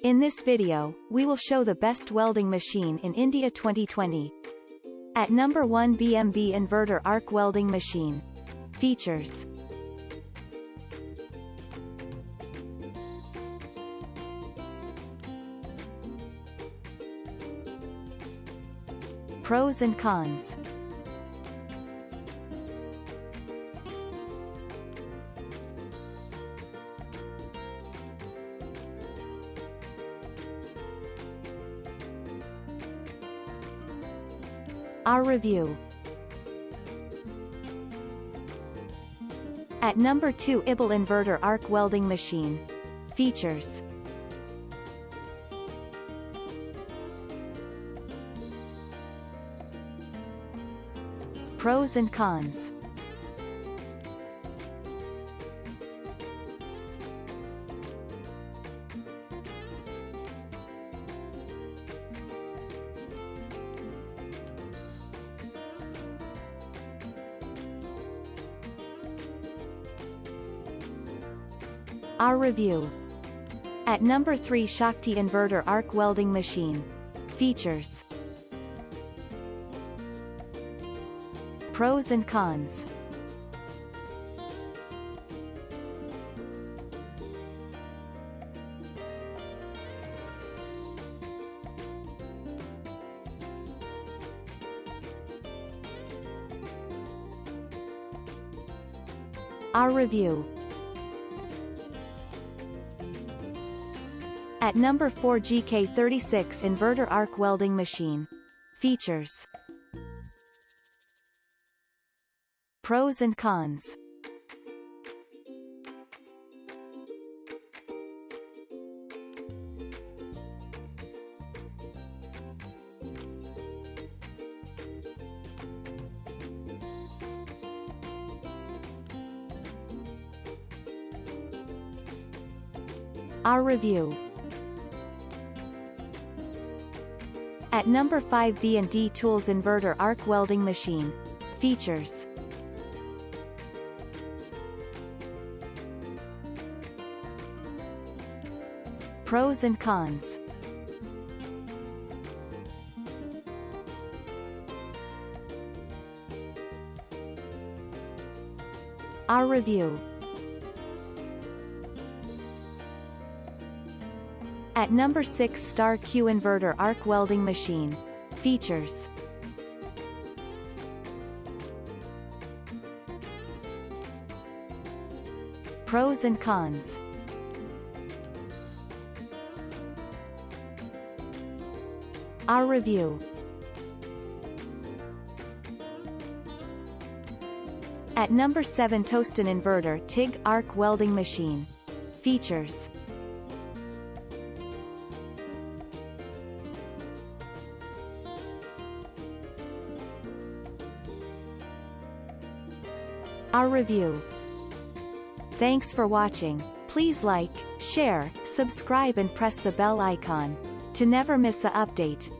In this video, we will show the best welding machine in India 2020. At number 1, BMB Inverter Arc Welding Machine. Features. Pros and cons. Our review. At number 2, iBELL Inverter Arc Welding Machine. Features. Pros and cons. Our review. At number 3, Shakti Inverter Arc Welding Machine. Features. Pros and cons. Our review. At number 4, GK36 Inverter Arc Welding Machine. Features. Pros and cons. Our review. At number 5, B&D Tools Inverter Arc Welding Machine. Features. Pros and cons. Our review. At number 6, StarQ Inverter Arc Welding Machine. Features. Pros and cons. Our review. At number 7, Toston Inverter TIG Arc Welding Machine. Features. Our review. Thanks for watching. Please like, share, subscribe and press the bell icon to never miss an update.